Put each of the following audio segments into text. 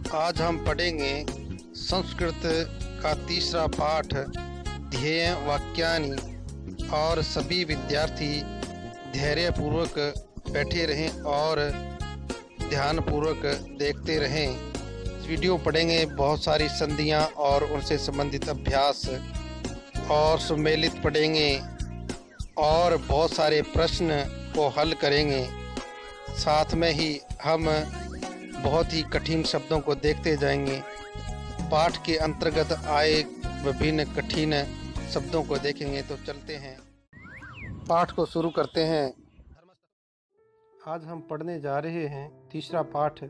आज हम पढ़ेंगे संस्कृत का तीसरा पाठ ध्येय वाक्यानि और सभी विद्यार्थी धैर्यपूर्वक बैठे रहें और ध्यानपूर्वक देखते रहें। इस वीडियो पढ़ेंगे बहुत सारी संधियां और उनसे संबंधित अभ्यास और सुमेलित पढ़ेंगे और बहुत सारे प्रश्न को हल करेंगे। साथ में ही हम बहुत ही कठिन शब्दों को देखते जाएंगे। पाठ के अंतर्गत आए विभिन्न कठिन शब्दों को देखेंगे। तो चलते हैं, पाठ को शुरू करते हैं। आज हम पढ़ने जा रहे हैं तीसरा पाठ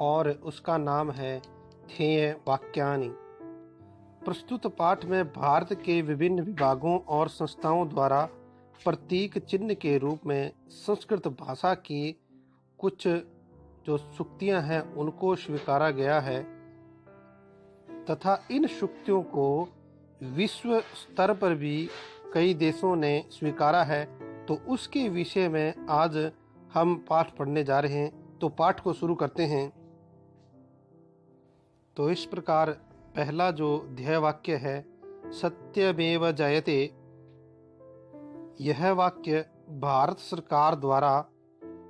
और उसका नाम है ध्येय वाक्यानि। प्रस्तुत पाठ में भारत के विभिन्न विभागों और संस्थाओं द्वारा प्रतीक चिन्ह के रूप में संस्कृत भाषा की कुछ जो सूक्तियां हैं उनको स्वीकारा गया है तथा इन सूक्तियों को विश्व स्तर पर भी कई देशों ने स्वीकारा है। तो उसके विषय में आज हम पाठ पढ़ने जा रहे हैं। तो पाठ को शुरू करते हैं। तो इस प्रकार पहला जो ध्येय वाक्य है सत्यमेव जयते, यह वाक्य भारत सरकार द्वारा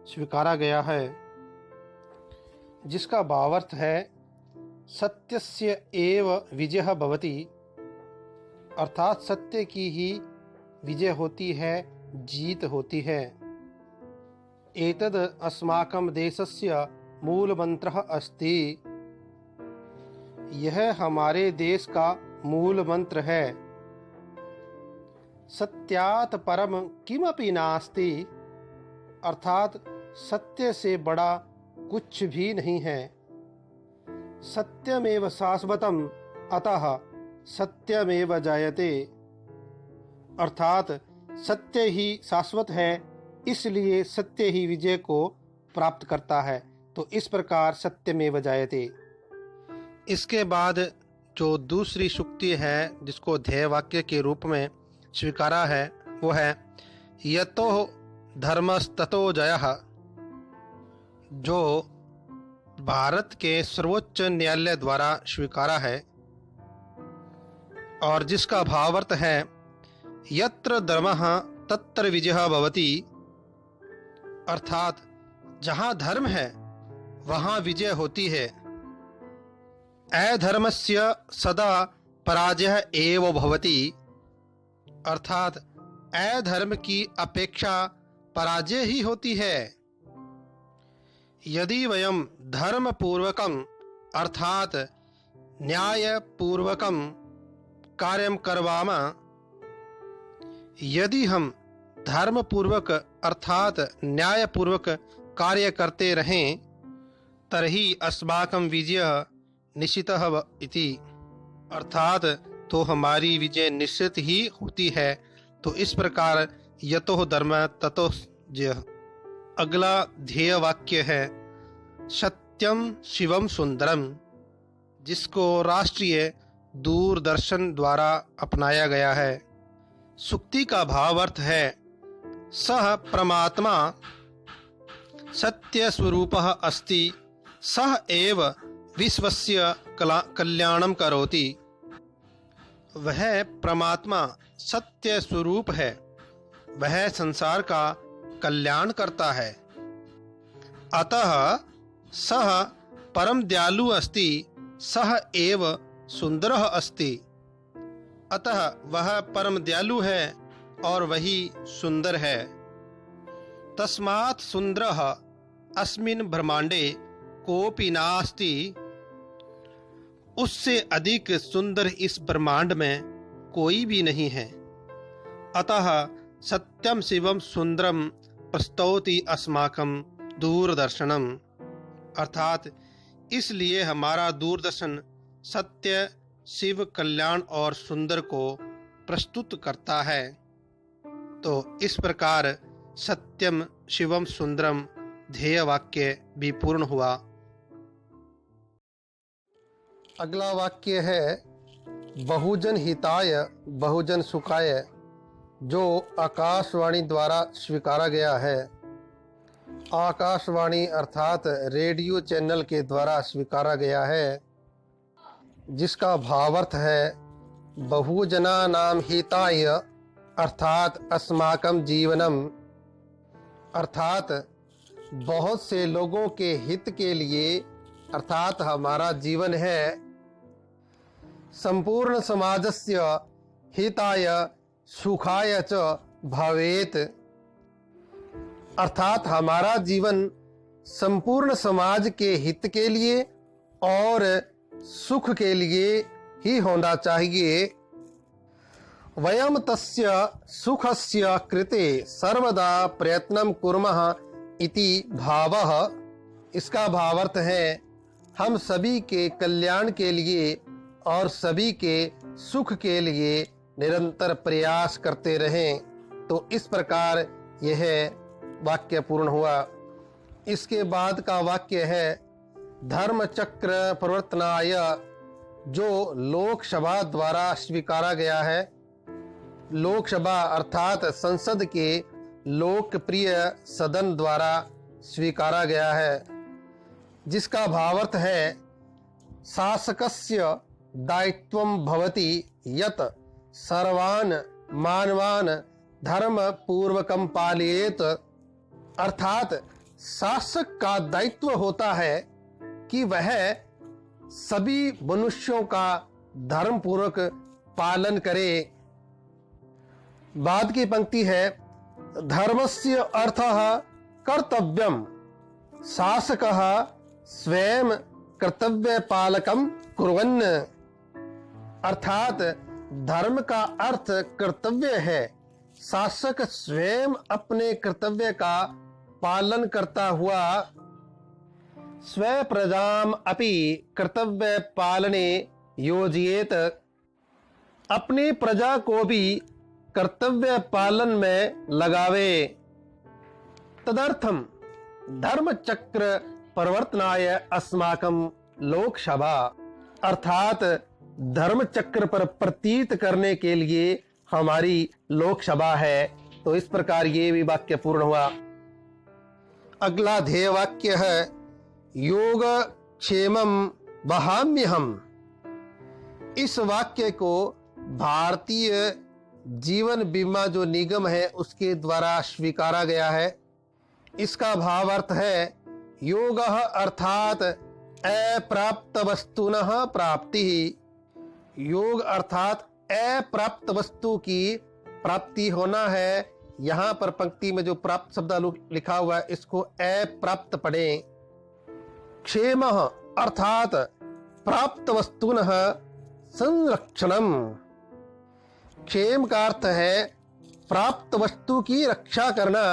स्वीकारा गया है, जिसका भावार्थ है सत्यस्य एव विजयः भवति, अर्थात सत्य की ही विजय होती है, जीत होती है। एतद् अस्माकं देशस्य मूल मंत्रः अस्ति, यह हमारे देश का मूल मंत्र है। सत्यात् परम किमपि नास्ति, अर्थात सत्य से बड़ा कुछ भी नहीं है। सत्यमेव शाश्वतम अतः सत्यमेव जयते, अर्थात सत्य ही शाश्वत है, इसलिए सत्य ही विजय को प्राप्त करता है। तो इस प्रकार सत्यमेव जयते। इसके बाद जो दूसरी सूक्ति है जिसको ध्येय वाक्य के रूप में स्वीकारा है वो है यतो धर्मस्ततो जयः, जो भारत के सर्वोच्च न्यायालय द्वारा स्वीकारा है और जिसका भावार्थ है यत्र धर्मः तत्र विजयः भवति, अर्थात जहाँ धर्म है वहाँ विजय होती है। अधर्मस्य सदा पराजयः एव भवति, अर्थात अधर्म की अपेक्षा पराजय ही होती है। यदि वयं धर्मपूर्वकं अर्थात न्यायपूर्वकं कार्यं करवामः, यदि हम धर्मपूर्वक अर्थात न्यायपूर्वक कार्य करते रहें तर्हि अस्माकं विजयः निश्चितः इति, अर्थात तो हमारी विजय निश्चित ही होती है। तो इस प्रकार यतो धर्म ततो जयः। अगला ध्येय वाक्य है सत्यम शिवम सुंदरम, जिसको राष्ट्रीय दूरदर्शन द्वारा अपनाया गया है। सूक्ति का भावार्थ है सह परमात्मा सत्य स्वरूपः अस्ति, सह एव विश्वस्य कल्याणं करोति। वह परमात्मा सत्य स्वरूप है, वह संसार का कल्याण करता है। अतः सह परम दयालु अस्ति, सह एव सुंदरः अस्ति, अतः वह परम दयालु है और वही सुंदर है। तस्मात् सुंदरः अस्मिन् ब्रह्मांडे कोऽपि नास्ति, उससे अधिक सुंदर इस ब्रह्मांड में कोई भी नहीं है। अतः सत्यम शिवम सुंदरम प्रस्तौति अस्माकं दूरदर्शनम, अर्थात इसलिए हमारा दूरदर्शन सत्य शिव कल्याण और सुंदर को प्रस्तुत करता है। तो इस प्रकार सत्यम शिवम सुंदरम ध्येय वाक्य भी पूर्ण हुआ। अगला वाक्य है बहुजन हिताय बहुजन सुखाय, जो आकाशवाणी द्वारा स्वीकारा गया है। आकाशवाणी अर्थात रेडियो चैनल के द्वारा स्वीकारा गया है, जिसका भावार्थ है बहुजनानां हिताय अर्थात अस्माकं जीवनम, अर्थात बहुत से लोगों के हित के लिए अर्थात हमारा जीवन है। संपूर्ण समाजस्य हिताय सुखाय च भवेत्, अर्थात हमारा जीवन संपूर्ण समाज के हित के लिए और सुख के लिए ही होना चाहिए। वयम तस्य सुखस्य कृते सर्वदा प्रयत्नं कुर्मः इति भावः। इसका भावार्थ है हम सभी के कल्याण के लिए और सभी के सुख के लिए निरंतर प्रयास करते रहें। तो इस प्रकार यह वाक्य पूर्ण हुआ। इसके बाद का वाक्य है धर्म चक्र प्रवर्तनाय, जो लोकसभा द्वारा स्वीकारा गया है। लोकसभा अर्थात संसद के लोकप्रिय सदन द्वारा स्वीकारा गया है, जिसका भावार्थ है शासकस्य दायित्वं भवति यत् सर्वान् मानवान् धर्म पूर्वकं पालयेत्, अर्थात शासक का दायित्व होता है कि वह सभी मनुष्यों का धर्म पूर्वक पालन करे। बाद की पंक्ति है धर्मस्य अर्थः कर्तव्यम शासकः स्वयं कर्तव्य पालकम कुर्वन्, अर्थात धर्म का अर्थ कर्तव्य है। शासक स्वयं अपने कर्तव्य का पालन करता हुआ स्व प्रजाम अपि कर्तव्य पालने योजयेत, अपनी प्रजा को भी कर्तव्य पालन में लगावे। तदर्थम धर्म चक्र प्रवर्तनाय अस्माकं लोकसभा, अर्थात धर्म चक्र पर प्रतीत करने के लिए हमारी लोकसभा है। तो इस प्रकार ये भी वाक्य पूर्ण हुआ। अगला ध्येय वाक्य है योग क्षेमम वहाम्यहम्। इस वाक्य को भारतीय जीवन बीमा जो निगम है उसके द्वारा स्वीकारा गया है। इसका भावार्थ है योगः अर्थात अप्राप्त वस्तुनः प्राप्ति। योग अर्थात अप्राप्त वस्तु की प्राप्ति होना है। यहाँ पर पंक्ति में जो प्राप्त शब्द लिखा हुआ है इसको अप्राप्त पढ़ें। क्षेमः अर्थात प्राप्त वस्तुनः संरक्षणम। क्षेम का अर्थ है प्राप्त वस्तु की रक्षा करना।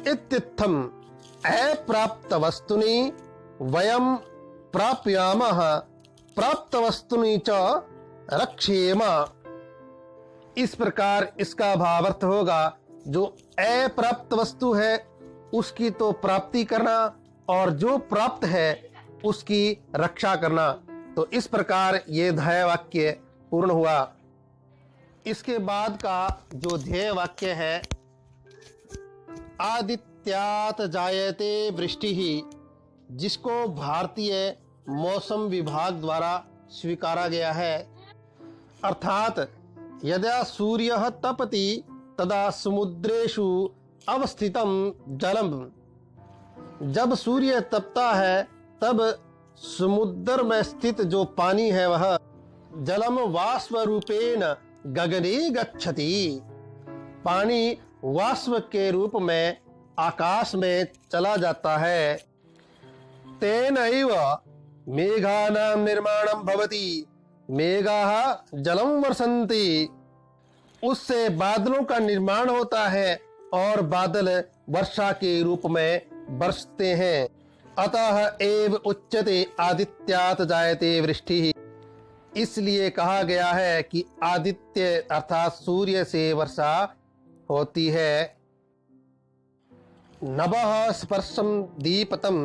इत्थम अप्राप्त वस्तुनि वयम प्राप्यामः प्राप्त वस्तुनि च रक्षेम। इस प्रकार इसका भावार्थ होगा जो अप्राप्त वस्तु है उसकी तो प्राप्ति करना और जो प्राप्त है उसकी रक्षा करना। तो इस प्रकार ये ध्येय वाक्य पूर्ण हुआ। इसके बाद का जो ध्येय वाक्य है आदित्यात् जायते वृष्टिः, जिसको भारतीय मौसम विभाग द्वारा स्वीकारा गया है। अर्थात यदा सूर्यः तपति तदा समुद्रेषु अवस्थितं जलम। जब सूर्य तपता है तब समुद्र में स्थित जो पानी है वह जलम वाष्प रूपेण गगने गच्छति। पानी वाष्प के रूप में आकाश में चला जाता है। तेनैव मेघानां निर्माणं भवति, मेघाः जलं वर्षन्ति। उससे बादलों का निर्माण होता है और बादल वर्षा के रूप में बरसते हैं। अतः एव उच्यते आदित्यात् जायते वृष्टिः। इसलिए कहा गया है कि आदित्य अर्थात सूर्य से वर्षा होती है। नभः स्पर्शम दीपतम।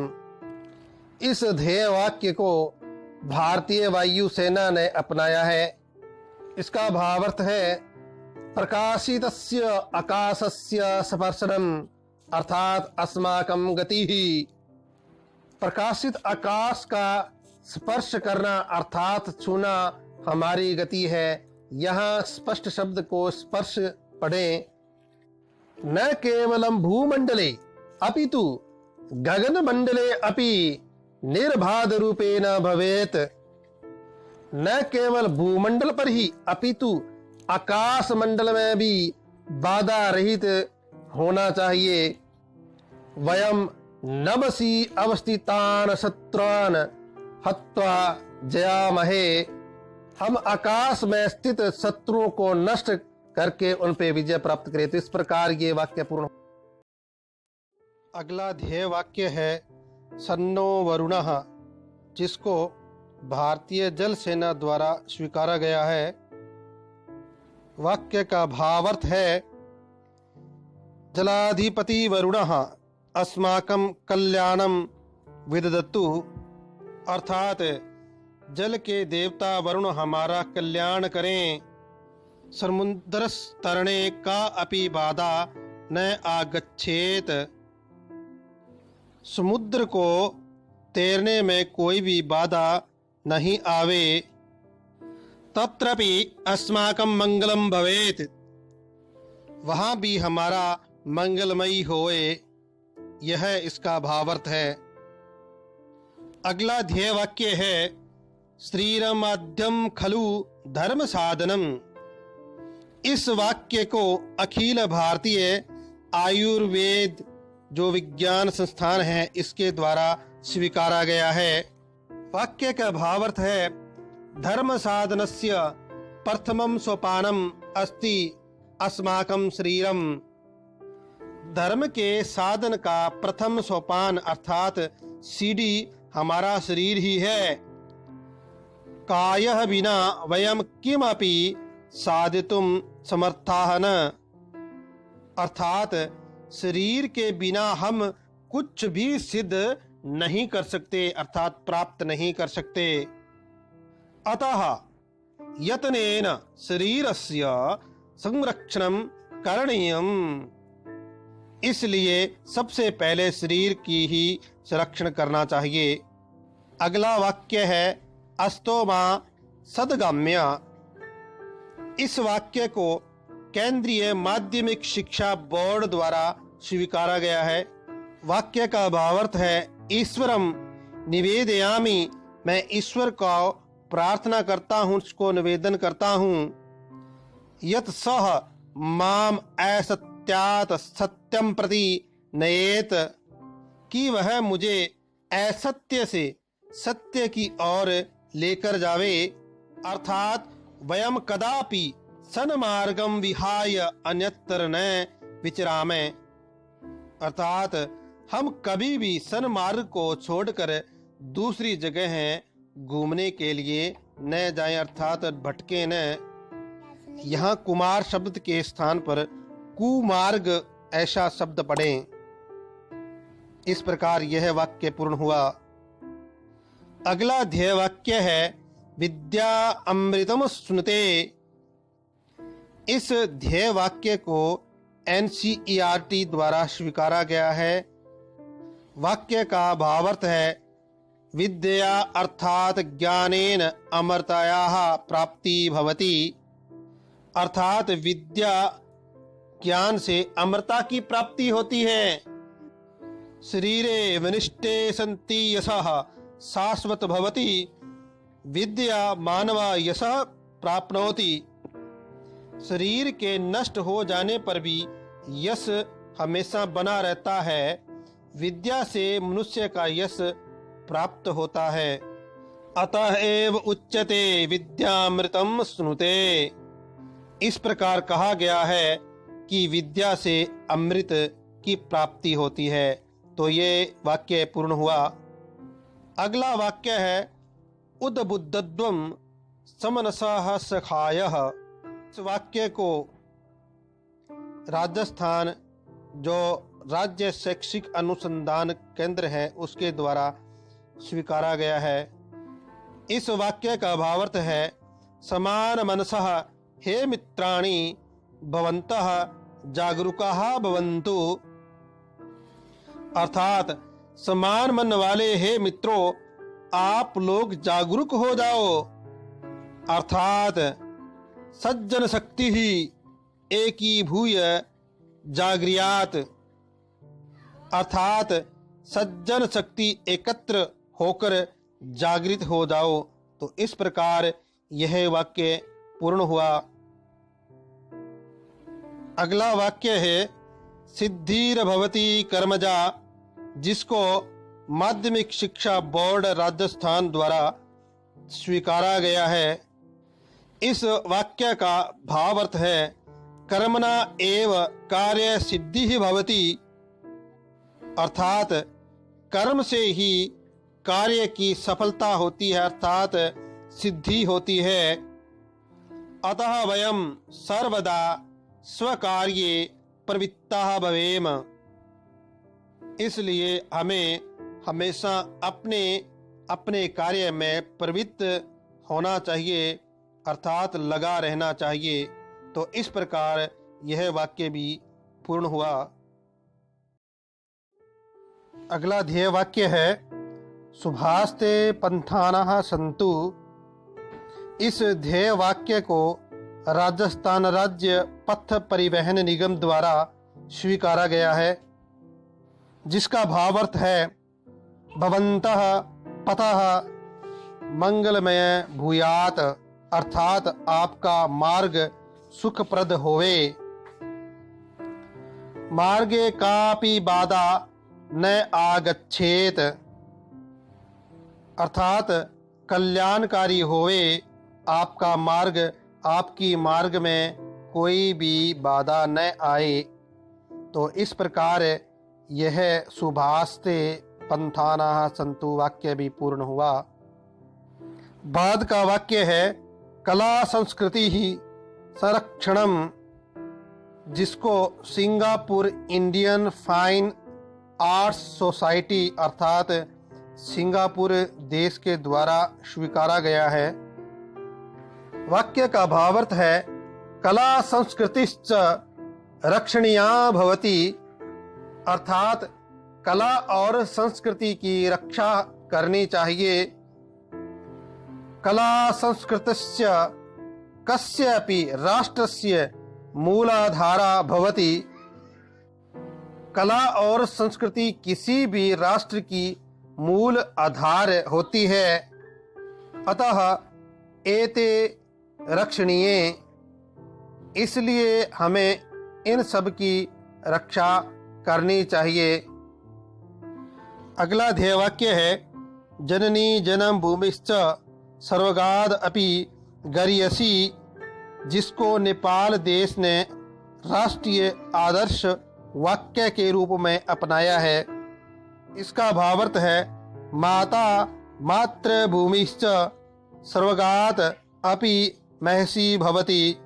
इस ध्येय वाक्य को भारतीय वायु सेना ने अपनाया है। इसका भावार्थ है प्रकाशितस्य आकाशस्य स्पर्शनम अर्थात अस्माकं गतिः। प्रकाशित आकाश का स्पर्श करना अर्थात छूना हमारी गति है। यहाँ स्पष्ट शब्द को स्पर्श पढ़ें। न केवलं भूमंडले अपितु गगनमंडले अपि निर्बाध रूपेण भवेत्। न केवल भूमंडल पर ही अपितु आकाश मंडल में भी बाधा रहित होना चाहिए। वयम नभसि अवस्थितान शत्रुन हत्वा जयामहे। हम आकाश में स्थित शत्रुओं को नष्ट करके उन पे विजय प्राप्त करें। तो इस प्रकार ये वाक्य पूर्ण। अगला ध्येय वाक्य है सन्नो वरुणः, जिसको भारतीय जल सेना द्वारा स्वीकारा गया है। वाक्य का भावार्थ है जलाधिपति वरुणः अस्माकं कल्याणं विदधतु। अर्थात जल के देवता वरुण हमारा कल्याण करें। समुद्र तरणे का अपि बाधा न आगच्छेत। समुद्र को तैरने में कोई भी बाधा नहीं आवे। तत्रपि अस्माकं मंगलम भवेत्, वहाँ भी हमारा मंगलमयी होए। यह इसका भावार्थ है। अगला ध्येय वाक्य है श्रीरमाध्यम खलु धर्म साधनम। इस वाक्य को अखिल भारतीय आयुर्वेद जो विज्ञान संस्थान है इसके द्वारा स्वीकारा गया है। वाक्य का भावार्थ है धर्म साधनस्य प्रथमं सोपानम अस्ति अस्माकं शरीरम। धर्म के साधन का प्रथम सोपान अर्थात सीढ़ी हमारा शरीर ही है। कायः बिना वयम किमपि साधितुम समर्थाः न। अर्थात शरीर के बिना हम कुछ भी सिद्ध नहीं कर सकते, अर्थात प्राप्त नहीं कर सकते। अतः यत्नेन शरीरस्य संरक्षणं करणीयम्। इसलिए सबसे पहले शरीर की ही संरक्षण करना चाहिए। अगला वाक्य है अस्तो मा सद्गाम्य। इस वाक्य को केंद्रीय माध्यमिक शिक्षा बोर्ड द्वारा स्वीकारा गया है। वाक्य का भावार्थ है ईश्वरम निवेदयामि। मैं ईश्वर को प्रार्थना करता हूँ, उसको निवेदन करता हूँ। यत सह माम असत्यात् सत्यम प्रति नयेत, कि वह मुझे असत्य से सत्य की ओर लेकर जावे। अर्थात वयम कदापि सन्मार्गम विहाय अन्यत्र न विचरामे। अर्थात हम कभी भी सन्मार्ग को छोड़कर दूसरी जगह घूमने के लिए न जाएं, अर्थात भटके न। यहाँ कुमार शब्द के स्थान पर कुमार्ग ऐसा शब्द पढ़ें। इस प्रकार यह वाक्य पूर्ण हुआ। अगला ध्येय वाक्य है विद्या अमृतम सुनते। इस ध्येय वाक्य को NCERT द्वारा स्वीकारा गया है। वाक्य का भावार्थ है विद्या अर्थात ज्ञानेन अमरतायाः प्राप्ति भवति। अर्थात विद्या ज्ञान से अमरता की प्राप्ति होती है। शरीरे विनिष्टे सन्ति यशः शाश्वत भवति। विद्या मानव यशः प्राप्नोति। शरीर के नष्ट हो जाने पर भी यश हमेशा बना रहता है। विद्या से मनुष्य का यश प्राप्त होता है। अतः एव उच्यते विद्यामृतम स्नुते। इस प्रकार कहा गया है कि विद्या से अमृत की प्राप्ति होती है। तो ये वाक्य पूर्ण हुआ। अगला वाक्य है उद्बुद्धत्वम समनसः सखायः। इस वाक्य को राजस्थान जो राज्य शैक्षिक अनुसंधान केंद्र है उसके द्वारा स्वीकारा गया है। इस वाक्य का भावार्थ है समान मनसः हे मित्राणि भवन्तः जागरूकाः भवन्तु। अर्थात समान मन वाले हे मित्रों, आप लोग जागरूक हो जाओ। अर्थात सज्जन शक्ति ही एकीभूय जागृयात्, अर्थात सज्जन शक्ति एकत्र होकर जागृत हो जाओ। तो इस प्रकार यह वाक्य पूर्ण हुआ। अगला वाक्य है सिद्धिर्भवति कर्मजा, जिसको माध्यमिक शिक्षा बोर्ड राजस्थान द्वारा स्वीकारा गया है। इस वाक्य का भावार्थ है कर्मणा एव कार्य सिद्धि ही भवति, अर्थात कर्म से ही कार्य की सफलता होती है, अर्थात सिद्धि होती है। अतः वयम सर्वदा स्वकार्ये प्रवृत्ताः भवेम, इसलिए हमें हमेशा अपने अपने कार्य में प्रवृत्त होना चाहिए, अर्थात लगा रहना चाहिए। तो इस प्रकार यह वाक्य भी पूर्ण हुआ। अगला ध्येय वाक्य है शुभास्ते पंथानः सन्तु। इस ध्येय वाक्य को राजस्थान राज्य पथ परिवहन निगम द्वारा स्वीकारा गया है, जिसका भावार्थ है भवन्तः पथः मंगलमय भूयात्, अर्थात आपका मार्ग सुखप्रद होवे। मार्गे कापि बाधा न आगच्छेत, अर्थात कल्याणकारी होवे, आपका मार्ग, आपकी मार्ग में कोई भी बाधा न आए। तो इस प्रकार यह शुभास्ते पंथानाः सन्तु वाक्य भी पूर्ण हुआ। बाद का वाक्य है कला संस्कृति ही संरक्षणम, जिसको Singapore Indian fine arts society अर्थात सिंगापुर देश के द्वारा स्वीकारा गया है। वाक्य का भावार्थ है कला संस्कृतिश्च रक्षणीया भवति, अर्थात कला और संस्कृति की रक्षा करनी चाहिए। कला संस्कृतस्य कस्यापि राष्ट्रस्य मूलाधारा भवति, कला और संस्कृति किसी भी राष्ट्र की मूल आधार होती है। अतः एते रक्षणीय, इसलिए हमें इन सब की रक्षा करनी चाहिए। अगला ध्येय वाक्य है जननी जन्म भूमिश्च सर्वगाद अपि गरियसी, जिसको नेपाल देश ने राष्ट्रीय आदर्श वाक्य के रूप में अपनाया है। इसका भावार्थ है माता मातृभूमिश्च सर्वगात अपि महसी भवति,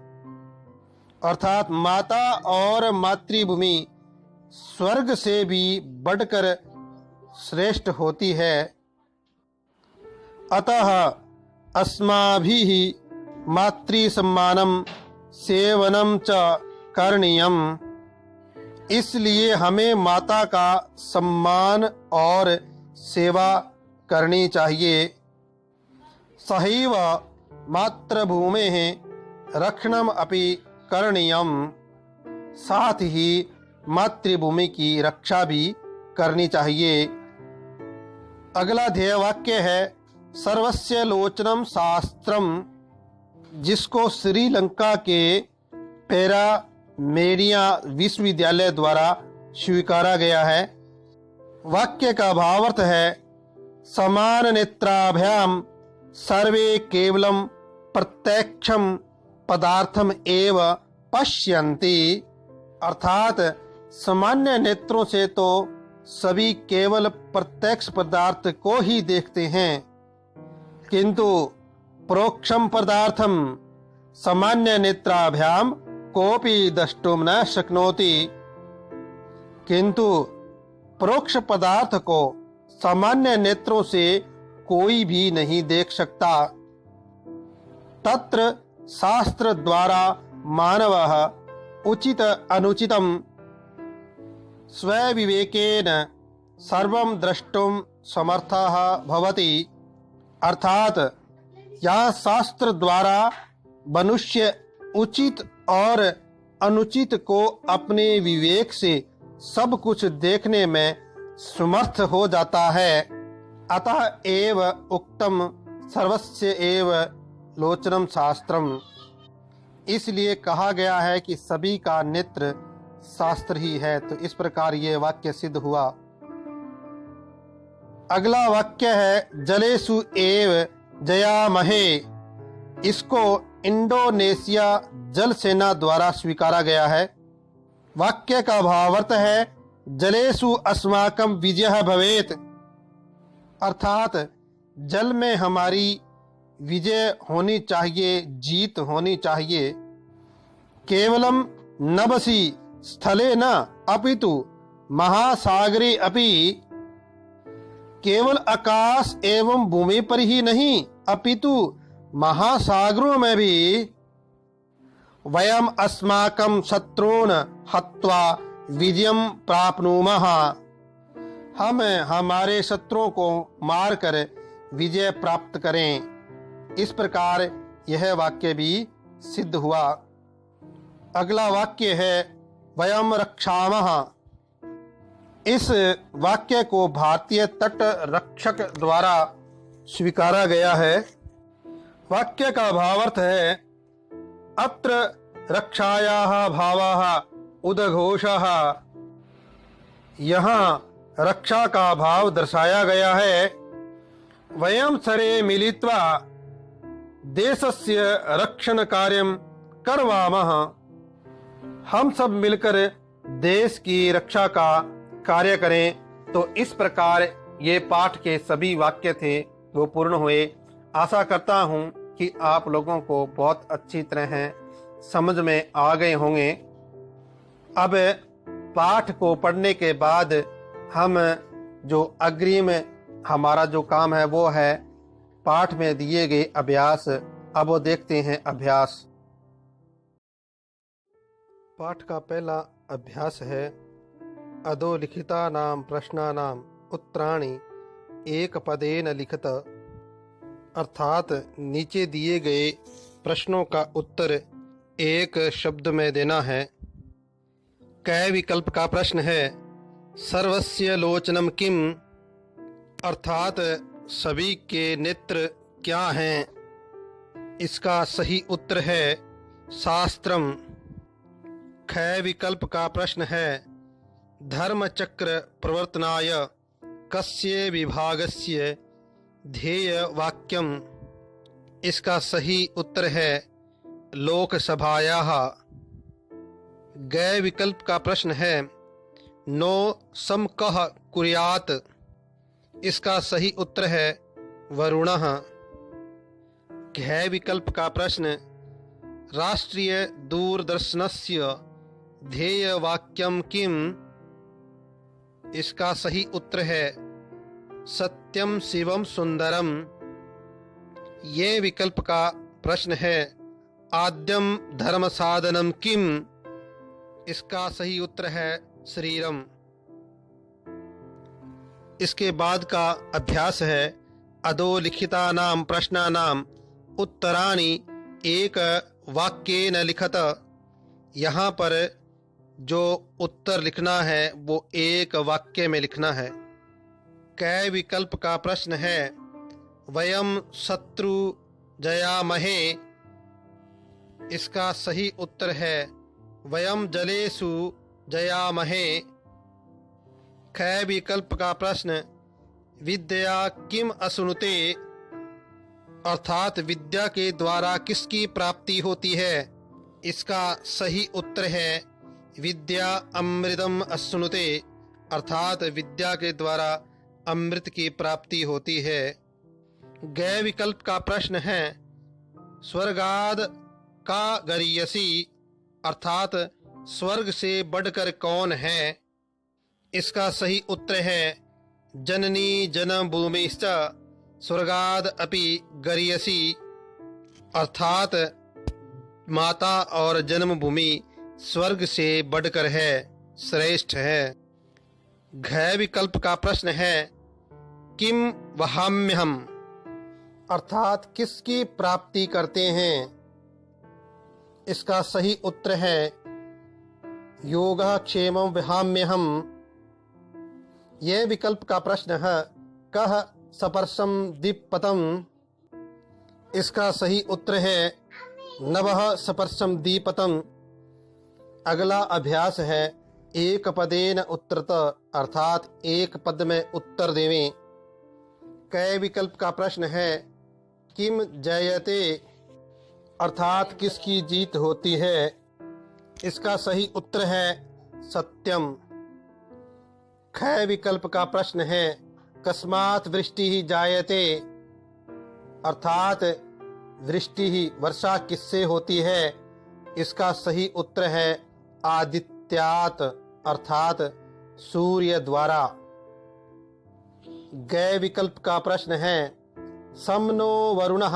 अर्थात माता और मातृभूमि स्वर्ग से भी बढ़कर श्रेष्ठ होती है। अतः अस्माभिः मातृसम्मानम सेवनम च करणीयम, इसलिए हमें माता का सम्मान और सेवा करनी चाहिए। सहैव मातृभूमेः रक्षणम अपि करणीयम, साथ ही मातृभूमि की रक्षा भी करनी चाहिए। अगला ध्येय वाक्य है सर्वस्य लोचनम शास्त्रम, जिसको श्रीलंका के पेरा मेरिया विश्वविद्यालय द्वारा स्वीकारा गया है। वाक्य का भावार्थ है समान नेत्राभ्याम सर्वे केवलम प्रत्यक्षम पदार्थम एव पश्यन्ति, अर्थात सामान्य नेत्रों से तो सभी केवल प्रत्यक्ष पदार्थ को ही देखते हैं, किंतु परोक्षम पदार्थम सामान्य नेत्राभ्याम कोपि द्रष्टुम न शक्नोति, किंतु परोक्ष पदार्थ को सामान्य नेत्रों से कोई भी नहीं देख सकता। तत्र शास्त्र द्वारा मानवः उचित अनुचितम स्वविवेकेन सर्वं द्रष्टुम समर्थः भवति। अर्थात यहाँ शास्त्र द्वारा मनुष्य उचित और अनुचित को अपने विवेक से सब कुछ देखने में समर्थ हो जाता है। अतः एव उक्तम सर्वस्य एव लोचनम शास्त्रम। इसलिए कहा गया है कि सभी का नेत्र शास्त्र ही है। तो इस प्रकार ये वाक्य सिद्ध हुआ। अगला वाक्य है जलेषु एव जयामहे। इसको इंडोनेशिया जल सेना द्वारा स्वीकारा गया है। वाक्य का भावार्थ है जलेषु अस्माकं विजयः भवेत्। अर्थात जल में हमारी विजय होनी चाहिए, जीत होनी चाहिए। केवलम नभसि स्थले न अपितु महासागरे अपि। केवल आकाश एवं भूमि पर ही नहीं अपितु महासागरों में भी वयम अस्माकं शत्रून् हत्वा विजयं प्राप्नुमः। हम हमारे शत्रुओं को मारकर विजय प्राप्त करें। इस प्रकार यह वाक्य भी सिद्ध हुआ। अगला वाक्य है वयम रक्षामः। इस वाक्य को भारतीय तट रक्षक द्वारा स्वीकारा गया है। वाक्य का भावार्थ है अत्र रक्षायाः भावः उद्घोषः। यहाँ रक्षा का भाव दर्शाया गया है। वयं सर्वे मिलित्वा देशस्य रक्षण कार्यं करवामः। हम सब मिलकर देश की रक्षा का कार्य करें। तो इस प्रकार ये पाठ के सभी वाक्य थे वो पूर्ण हुए। आशा करता हूँ कि आप लोगों को बहुत अच्छी तरह समझ में आ गए होंगे। अब पाठ को पढ़ने के बाद हम जो अग्रिम हमारा जो काम है वो है पाठ में दिए गए अभ्यास। अब वो देखते हैं अभ्यास। पाठ का पहला अभ्यास है अधोलिखितानां प्रश्नानां उत्तराणि एक पदेन लिखत। अर्थात नीचे दिए गए प्रश्नों का उत्तर एक शब्द में देना है। कै विकल्प का प्रश्न है सर्वस्य लोचनम किम। अर्थात सभी के नेत्र क्या हैं। इसका सही उत्तर है शास्त्रम। कै विकल्प का प्रश्न है धर्मचक्र प्रवर्तनाय कस्य विभागस्य ध्येय वाक्यम। इसका सही उत्तर है लोकसभायाः। गै विकल्प का प्रश्न है नो समकः कुर्यात्। इसका सही उत्तर है वरुणः। घै विकल्प का प्रश्न राष्ट्रीय दूरदर्शनस्य ध्येय वाक्यम किम। इसका सही उत्तर है सत्यम शिवम सुंदरम। ये विकल्प का प्रश्न है आद्यम धर्म साधनम किम। इसका सही उत्तर है शरीरम। इसके बाद का अभ्यास है अधोलिखितानां प्रश्नानां उत्तराणि एक वाक्येन लिखत। यहाँ पर जो उत्तर लिखना है वो एक वाक्य में लिखना है। कै विकल्प का प्रश्न है वयम शत्रु जयामहे। इसका सही उत्तर है वयम जलेषु जयामहे। कै विकल्प का प्रश्न विद्या किम अश्नुते। अर्थात विद्या के द्वारा किसकी प्राप्ति होती है। इसका सही उत्तर है विद्या अमृतम अश्नुते। अर्थात विद्या के द्वारा अमृत की प्राप्ति होती है। गै विकल्प का प्रश्न है स्वर्गाद का गरीयसी। अर्थात स्वर्ग से बढ़कर कौन है। इसका सही उत्तर है जननी जन्मभूमिश्च स्वर्गाद अपि गरीयसी। अर्थात माता और जन्मभूमि स्वर्ग से बढ़कर है, श्रेष्ठ है। घय विकल्प का प्रश्न है किम वहाम्यहम, अर्थात किसकी प्राप्ति करते हैं। इसका सही उत्तर है योगः क्षेमं वहाम्यहम। यह विकल्प का प्रश्न है कः सपर्शम दीपपतम। इसका सही उत्तर है नवः सपर्शम दीपतम। अगला अभ्यास है एक पदेन उत्तरत, अर्थात एक पद में उत्तर देवें। कै विकल्प का प्रश्न है किम जयते, अर्थात किसकी जीत होती है। इसका सही उत्तर है सत्यम। खै विकल्प का प्रश्न है कस्मात् वृष्टि ही जायते, अर्थात वृष्टि ही वर्षा किससे होती है। इसका सही उत्तर है आदित्यात्, अर्थात सूर्य द्वारा। गै विकल्प का प्रश्न है समनो वरुणः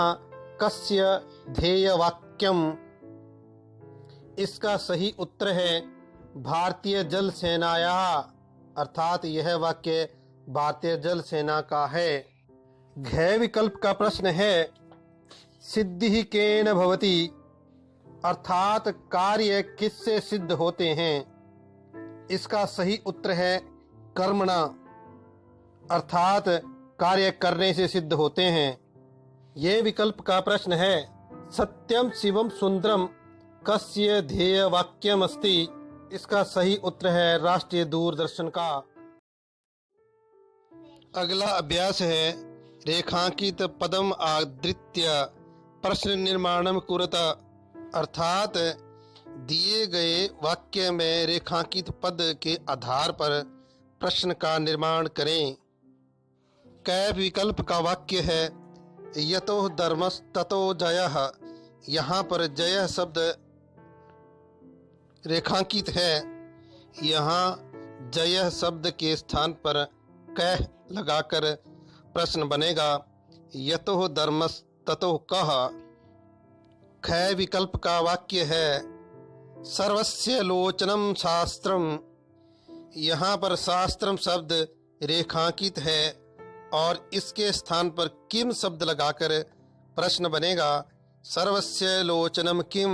कस्य ध्येयवाक्यम। इसका सही उत्तर है भारतीय जल सेनायाः, अर्थात यह वाक्य भारतीय जल सेना का है। घै विकल्प का प्रश्न है सिद्धि केन भवति, अर्थात कार्य किससे सिद्ध होते हैं। इसका सही उत्तर है कर्मणा, अर्थात कार्य करने से सिद्ध होते हैं। यह विकल्प का प्रश्न है सत्यम शिवम सुंदरम कस्य ध्येय वाक्यम अस्ति। इसका सही उत्तर है राष्ट्रीय दूरदर्शन का। अगला अभ्यास है रेखांकित पदम आधृत्य प्रश्न निर्माणम कुरुत, अर्थात दिए गए वाक्य में रेखांकित पद के आधार पर प्रश्न का निर्माण करें। कै विकल्प का वाक्य है यतो धर्मस् ततो जयः। यहाँ पर जय शब्द रेखांकित है। यहाँ जय शब्द के स्थान पर कह लगाकर प्रश्न बनेगा यतो धर्मस् ततो कः। खै विकल्प का वाक्य है सर्वस्य लोचनम शास्त्रम। यहाँ पर शास्त्रम शब्द रेखांकित है और इसके स्थान पर किम शब्द लगाकर प्रश्न बनेगा सर्वस्य लोचनम किम।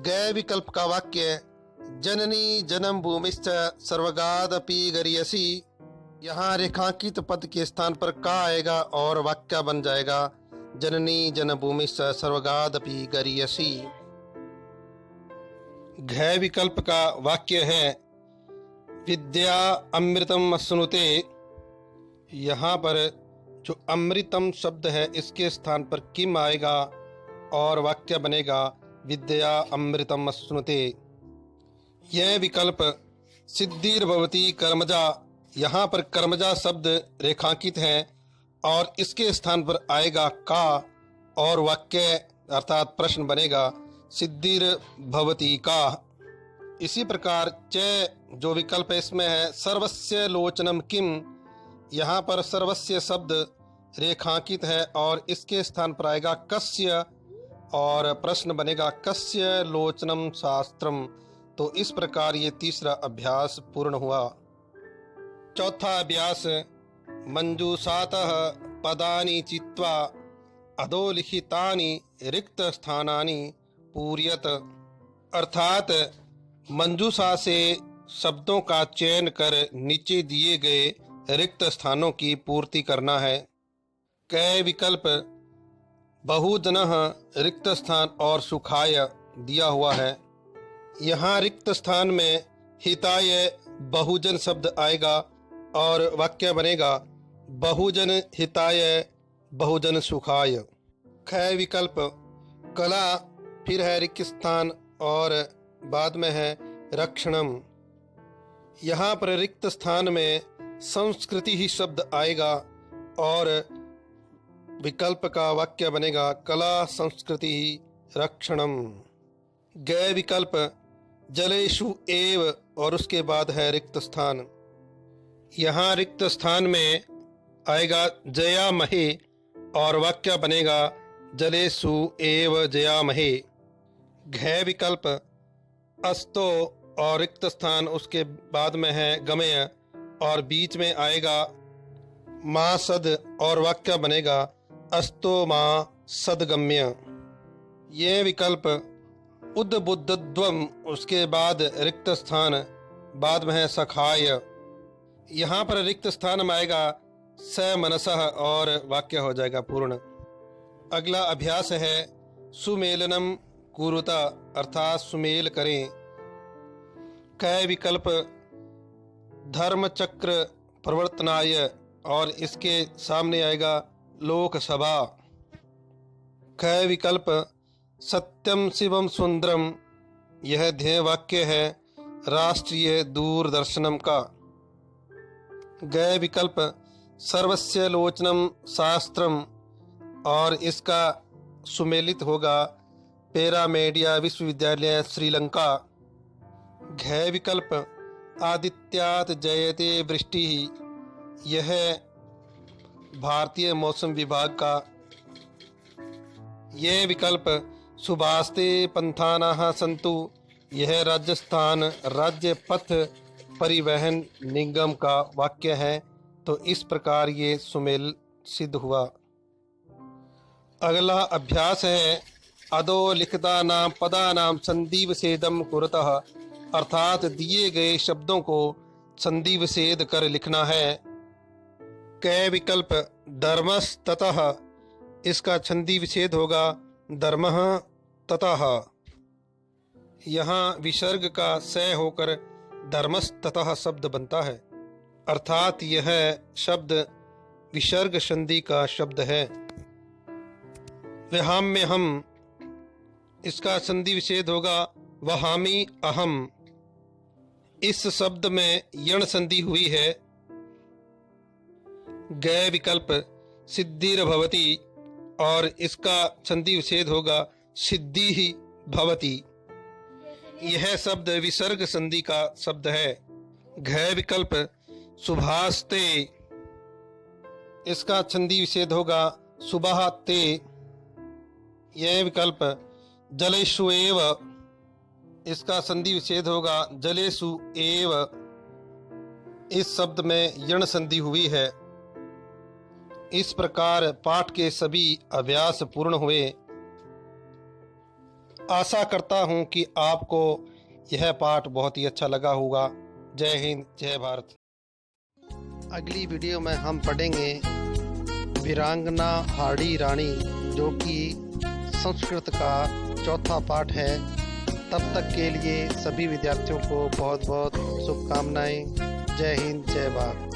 गै विकल्प का वाक्य जननी जन्म भूमिश्च सर्वगादपि गरीयसी। यहाँ रेखांकित पद के स्थान पर का आएगा और वाक्य बन जाएगा जननी जन्मभूमिश्च सर्वगादपि गरीयसी। घै विकल्प का वाक्य है विद्या अमृतम अश्नुते। यहाँ पर जो अमृतम शब्द है इसके स्थान पर किम आएगा और वाक्य बनेगा विद्या अमृतम अश्नुते। यह विकल्प सिद्धिर्भवति कर्मजा। यहाँ पर कर्मजा शब्द रेखांकित है और इसके स्थान पर आएगा का और वाक्य अर्थात प्रश्न बनेगा सिद्धिर्भवति का। इसी प्रकार च जो विकल्प इसमें है सर्वस्य लोचनम किम। यहाँ पर सर्वस्य शब्द रेखांकित है और इसके स्थान पर आएगा कस्य और प्रश्न बनेगा कस्य लोचनम शास्त्रम। तो इस प्रकार ये तीसरा अभ्यास पूर्ण हुआ। चौथा अभ्यास मंजूषातः पदानि चित्वा अधोलिखितानि रिक्त स्थानानि पूरयत, अर्थात मंजूषा से शब्दों का चयन कर नीचे दिए गए रिक्त स्थानों की पूर्ति करना है। कै विकल्प बहुजनः रिक्त स्थान और सुखाय दिया हुआ है। यहाँ रिक्त स्थान में हिताय बहुजन शब्द आएगा और वाक्य बनेगा बहुजन हिताय बहुजन सुखाय। कै विकल्प कला फिर है रिक्त स्थान और बाद में है रक्षणम। यहाँ पर रिक्त स्थान में संस्कृति ही शब्द आएगा और विकल्प का वाक्य बनेगा कला संस्कृति रक्षणम। गै विकल्प जलेषु एव और उसके बाद है रिक्त स्थान। यहाँ रिक्त स्थान में आएगा जयामहे और वाक्य बनेगा जलेषु एव जयामहे। घै विकल्प अस्तो और रिक्त स्थान उसके बाद में है गमय और बीच में आएगा माँ सद और वाक्य बनेगा अस्तो माँ सदगम्य। ये विकल्प उद्बुद्धत्वम उसके बाद रिक्त स्थान बाद में है सखाय। यहाँ पर रिक्त स्थान में आएगा स मनसः और वाक्य हो जाएगा पूर्ण। अगला अभ्यास है सुमेलनम कुरुता अर्थात सुमेल करें। कै विकल्प धर्म चक्र प्रवर्तनाय और इसके सामने आएगा लोकसभा। कै विकल्प सत्यम शिवम सुंदरम यह ध्येय वाक्य है राष्ट्रीय दूरदर्शनम का। गै विकल्प सर्वस्य लोचनम शास्त्रम और इसका सुमेलित होगा पैरामेडिया विश्वविद्यालय श्रीलंका। घै विकल्प आदित्यात जयते वृष्टि यह भारतीय मौसम विभाग का। ये विकल्प सुभास्ते पंथानाः सन्तु यह राजस्थान राज्य पथ परिवहन निगम का वाक्य है। तो इस प्रकार ये सुमेल सिद्ध हुआ। अगला अभ्यास है अधो लिखितानां पदानां संधि विच्छेदम कुरुतः अर्थात दिए गए शब्दों को संधि विच्छेद कर लिखना है। कै विकल्प धर्मस्ततः इसका संधि विच्छेद होगा धर्मः ततः। यहाँ विसर्ग का स होकर धर्मस्ततः शब्द बनता है अर्थात यह शब्द विसर्ग संधि का शब्द है। वहाम्य हम इसका संधि विच्छेद होगा वहामी अहम। इस शब्द में यण संधि हुई है। गै विकल्प सिद्धिर भवति और इसका संधि विच्छेद होगा सिद्धि ही भवति। यह शब्द विसर्ग संधि का शब्द है। घै विकल्प सुभास्ते इसका संधि विच्छेद होगा सुबह ते। यह विकल्प जलेषु एव इसका संधि विच्छेद होगा जलेषु एव। इस शब्द में यण संधि हुई है। इस प्रकार पाठ के सभी अभ्यास पूर्ण हुए। आशा करता हूं कि आपको यह पाठ बहुत ही अच्छा लगा होगा। जय हिंद, जय भारत। अगली वीडियो में हम पढ़ेंगे वीरांगना हाड़ी रानी जो कि संस्कृत का चौथा पाठ है। तब तक के लिए सभी विद्यार्थियों को बहुत बहुत शुभकामनाएं। जय हिंद, जय भारत।